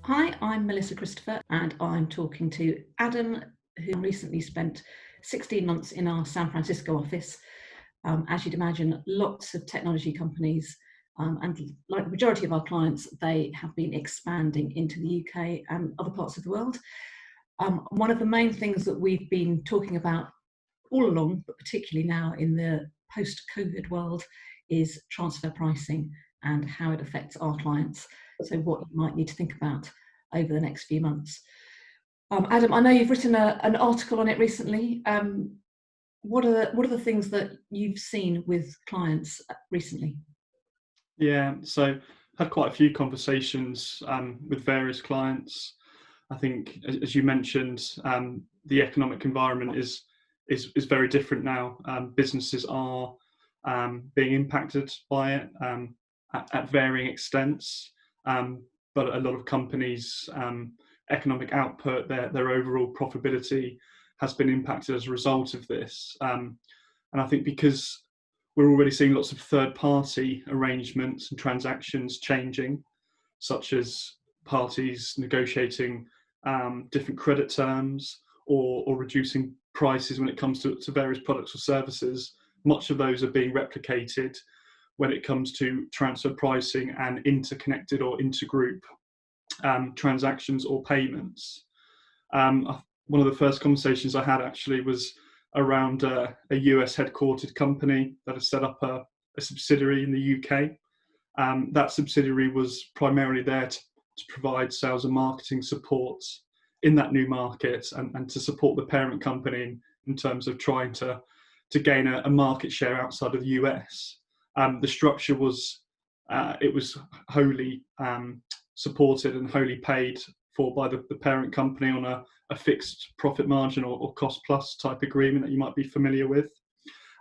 Hi, I'm Melissa Christopher, and I'm talking to Adam, who recently spent 16 months in our San Francisco office. As you'd imagine, lots of technology companies, and like the majority of our clients, they have been expanding into the UK and other parts of the world. One of the main things that we've been talking about all along, but particularly now in the post-COVID world, is transfer pricing and how it affects our clients. So what you might need to think about over the next few months. Adam, I know you've written an article on it recently. What are the things that you've seen with clients recently? Yeah, so had quite a few conversations with various clients. I think, as you mentioned, the economic environment is very different now. Businesses are being impacted by it at varying extents, but a lot of companies' economic output, their overall profitability, has been impacted as a result of this. And I think because we're already seeing lots of third-party arrangements and transactions changing, such as parties negotiating different credit terms or reducing prices when it comes to various products or services. Much of those are being replicated when it comes to transfer pricing and interconnected or intergroup transactions or payments. One of the first conversations I had actually was around a US headquartered company that has set up a subsidiary in the UK. That subsidiary was primarily there to provide sales and marketing support in that new market and to support the parent company in terms of trying to gain a market share outside of the US. The structure was it was wholly supported and wholly paid for by the parent company on a fixed profit margin or cost plus type agreement that you might be familiar with.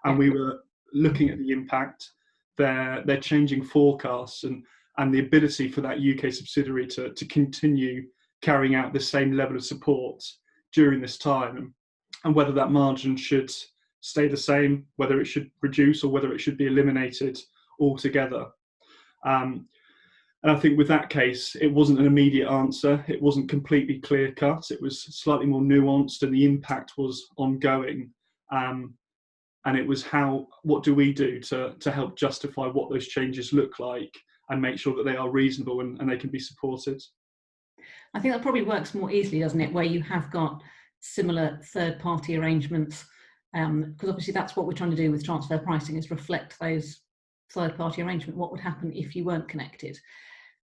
And we were looking at the impact, their changing forecasts and the ability for that UK subsidiary to continue carrying out the same level of support during this time, and whether that margin should stay the same, whether it should reduce, or whether it should be eliminated altogether. And I think with that case, it wasn't an immediate answer. It wasn't completely clear cut. It was slightly more nuanced, and the impact was ongoing. And it was what do we do to help justify what those changes look like and make sure that they are reasonable and they can be supported. I think that probably works more easily, doesn't it, where you have got similar third-party arrangements, because obviously that's what we're trying to do with transfer pricing, is reflect those third-party arrangements. What would happen if you weren't connected?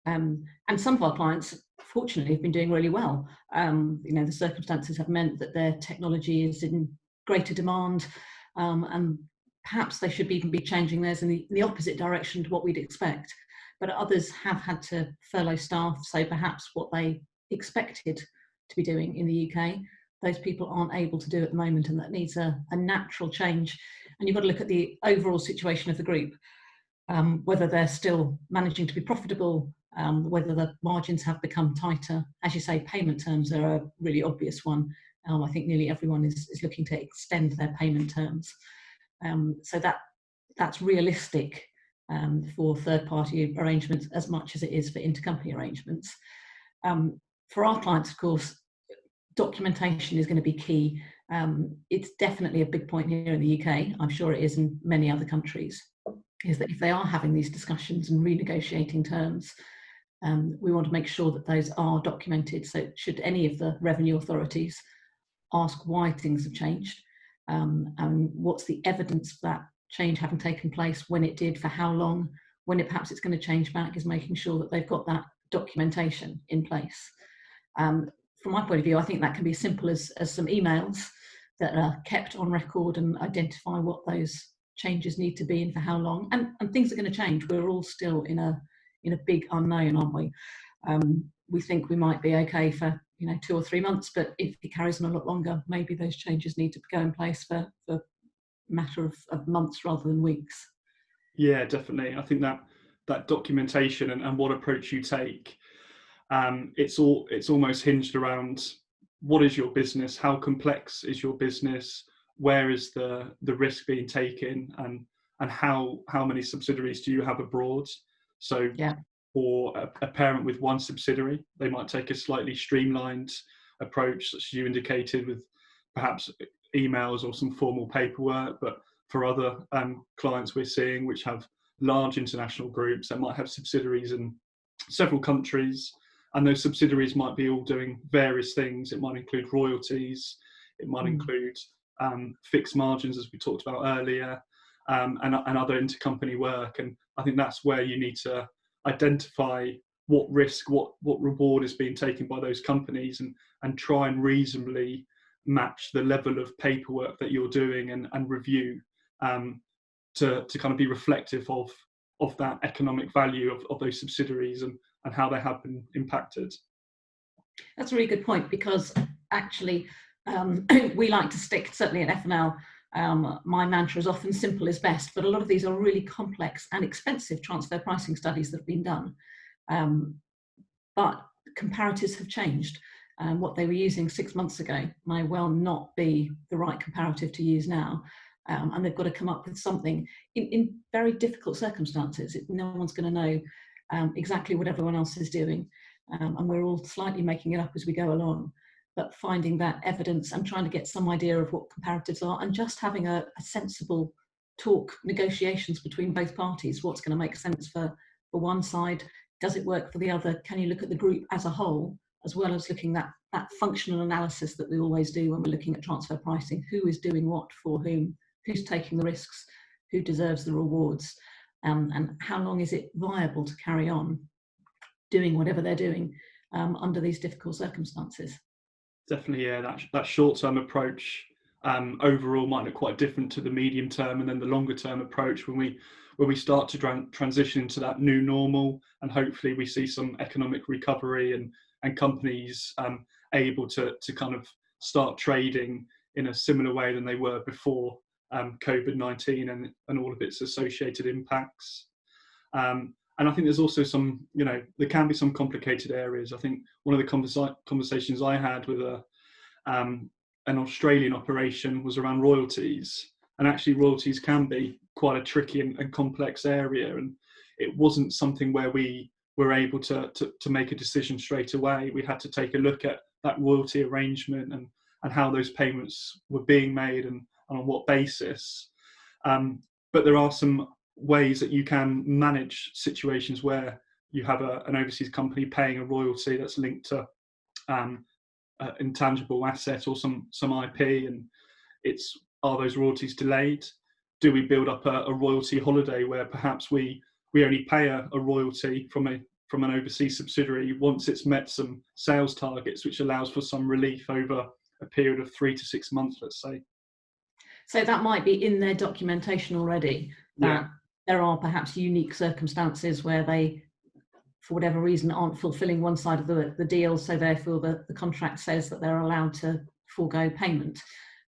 And some of our clients, fortunately, have been doing really well. The circumstances have meant that their technology is in greater demand, and perhaps they should even be changing theirs in the opposite direction to what we'd expect. But others have had to furlough staff, so perhaps what they expected to be doing in the UK, those people aren't able to do at the moment, and that needs a natural change. And you've got to look at the overall situation of the group, whether they're still managing to be profitable, whether the margins have become tighter. As you say, payment terms are a really obvious one. I think nearly everyone is looking to extend their payment terms. So that's realistic for third-party arrangements as much as it is for intercompany arrangements. For our clients, of course, documentation is going to be key. It's definitely a big point here in the UK. I'm sure it is in many other countries, is that if they are having these discussions and renegotiating terms, we want to make sure that those are documented. So should any of the revenue authorities ask why things have changed, and what's the evidence for that change having taken place, when it did, for how long, when perhaps it's going to change back, is making sure that they've got that documentation in place. From my point of view, I think that can be as simple as some emails that are kept on record and identify what those changes need to be and for how long. And things are going to change. We're all still in a big unknown, aren't we? We think we might be okay for 2 or 3 months, but if it carries on a lot longer, maybe those changes need to go in place for a matter of months rather than weeks. Yeah, definitely. I think that documentation and what approach you take, it's almost hinged around what is your business, how complex is your business, where is the risk being taken, and how many subsidiaries do you have abroad. So or a parent with one subsidiary. They might take a slightly streamlined approach, such as you indicated, with perhaps emails or some formal paperwork. But for other clients we're seeing, which have large international groups that might have subsidiaries in several countries, and those subsidiaries might be all doing various things. It might include royalties, it might include fixed margins, as we talked about earlier, and other intercompany work. And I think that's where you need to identify what risk, what reward is being taken by those companies, and try and reasonably match the level of paperwork that you're doing and review to kind of be reflective of that economic value of those subsidiaries and how they have been impacted. That's a really good point, because actually we like to stick, certainly at F&L, my mantra is often simple is best, but a lot of these are really complex and expensive transfer pricing studies that have been done. But comparatives have changed. What they were using 6 months ago may well not be the right comparative to use now. And they've got to come up with something in very difficult circumstances. No one's going to know exactly what everyone else is doing. And we're all slightly making it up as we go along. But finding that evidence and trying to get some idea of what comparatives are, and just having a sensible negotiations between both parties. What's going to make sense for one side? Does it work for the other? Can you look at the group as a whole, as well as looking at that functional analysis that we always do when we're looking at transfer pricing? Who is doing what for whom? Who's taking the risks? Who deserves the rewards? And how long is it viable to carry on doing whatever they're doing under these difficult circumstances? Definitely, yeah. That short-term approach overall might look quite different to the medium-term and then the longer-term approach when we start to transition into that new normal, and hopefully we see some economic recovery and companies able to kind of start trading in a similar way than they were before COVID-19 and all of its associated impacts. And I think there's also some, there can be some complicated areas. I think one of the conversations I had with an Australian operation was around royalties. And actually royalties can be quite a tricky and complex area. And it wasn't something where we were able to make a decision straight away. We had to take a look at that royalty arrangement and how those payments were being made and on what basis. But there are some ways that you can manage situations where you have an overseas company paying a royalty that's linked to intangible asset or some IP, and are those royalties delayed? Do we build up a royalty holiday where perhaps we only pay a royalty from an overseas subsidiary once it's met some sales targets, which allows for some relief over a period of 3 to 6 months, let's say? So that might be in their documentation already, that there are perhaps unique circumstances where they, for whatever reason, aren't fulfilling one side of the deal, so therefore the contract says that they're allowed to forego payment.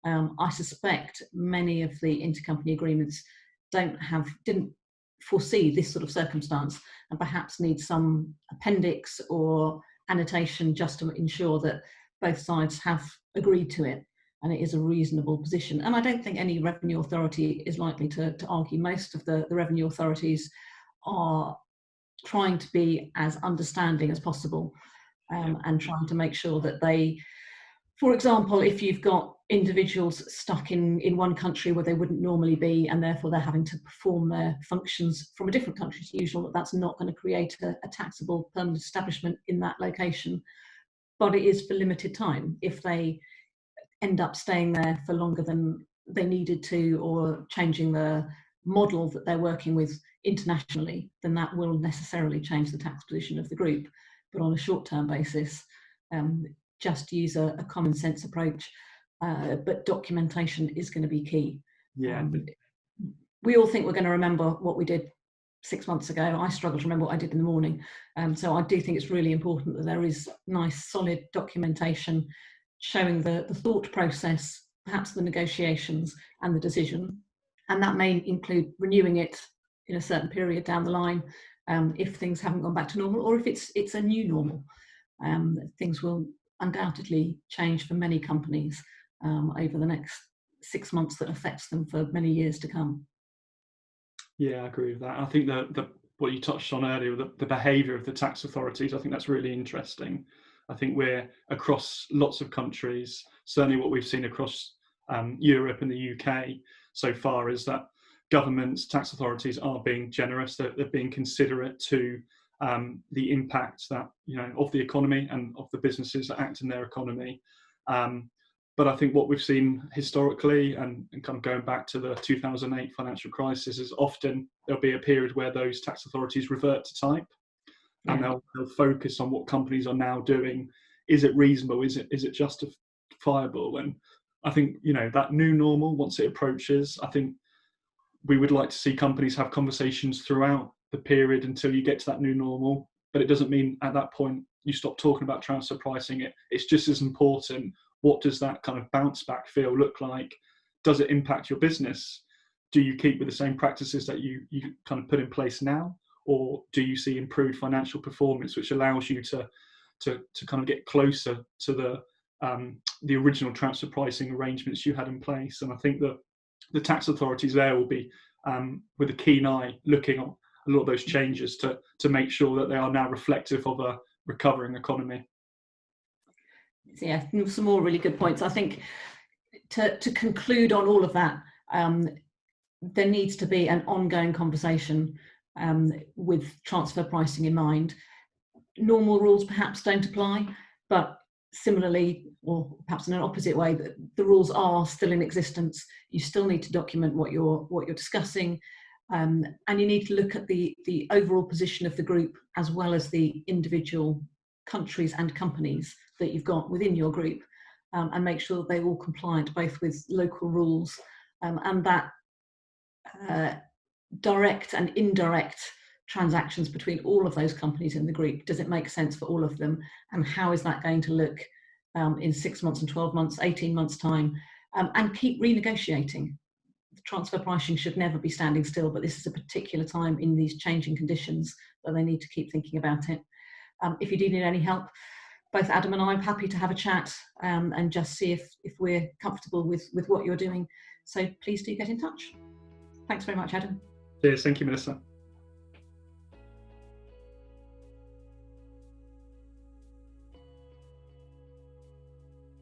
I suspect many of the intercompany agreements didn't foresee this sort of circumstance, and perhaps need some appendix or annotation just to ensure that both sides have agreed to it and it is a reasonable position. And I don't think any revenue authority is likely to argue. Most of the revenue authorities are trying to be as understanding as possible, and trying to make sure that they, for example, if you've got individuals stuck in one country where they wouldn't normally be, and therefore they're having to perform their functions from a different country to usual, that's not going to create a taxable permanent establishment in that location. But it is for limited time. If they end up staying there for longer than they needed to, or changing the model that they're working with internationally, then that will necessarily change the tax position of the group. But on a short-term basis, just use a common sense approach, but documentation is going to be key. We all think we're going to remember what we did 6 months ago. I struggle to remember what I did in the morning. So I do think it's really important that there is nice, solid documentation showing the thought process, perhaps the negotiations and the decision. And that may include renewing it in a certain period down the line, if things haven't gone back to normal, or if it's a new normal. Things will undoubtedly change for many companies over the next 6 months that affects them for many years to come. Yeah, I agree with that. I think that what you touched on earlier, the behaviour of the tax authorities. I think that's really interesting. I think we're across lots of countries, certainly what we've seen across Europe and the UK so far is that governments, tax authorities are being generous, they're being considerate to the impact that, of the economy and of the businesses that act in their economy. But I think what we've seen historically and kind of going back to the 2008 financial crisis is often there'll be a period where those tax authorities revert to type. Yeah. And they'll focus on what companies are now doing. Is it reasonable? Is it justifiable? And I think, that new normal, once it approaches, I think we would like to see companies have conversations throughout the period until you get to that new normal. But it doesn't mean at that point you stop talking about transfer pricing. It's just as important. What does that kind of bounce back feel look like? Does it impact your business? Do you keep with the same practices that you kind of put in place now? Or do you see improved financial performance, which allows you to kind of get closer to the original transfer pricing arrangements you had in place? And I think that the tax authorities there will be with a keen eye looking at a lot of those changes to make sure that they are now reflective of a recovering economy. Yeah, some more really good points. I think to conclude on all of that, there needs to be an ongoing conversation with transfer pricing in mind. Normal rules perhaps don't apply, but similarly, or perhaps in an opposite way, the rules are still in existence. You still need to document what you're discussing, and you need to look at the overall position of the group as well as the individual countries and companies that you've got within your group, and make sure that they're all compliant both with local rules and that direct and indirect transactions between all of those companies in the group. Does it make sense for all of them? And how is that going to look in 6 months and 12 months, 18 months time? And keep renegotiating. The transfer pricing should never be standing still, but this is a particular time in these changing conditions that they need to keep thinking about it. If you do need any help, both Adam and I are happy to have a chat and just see if we're comfortable with what you're doing. So please do get in touch. Thanks very much, Adam. Cheers. Thank you, Melissa.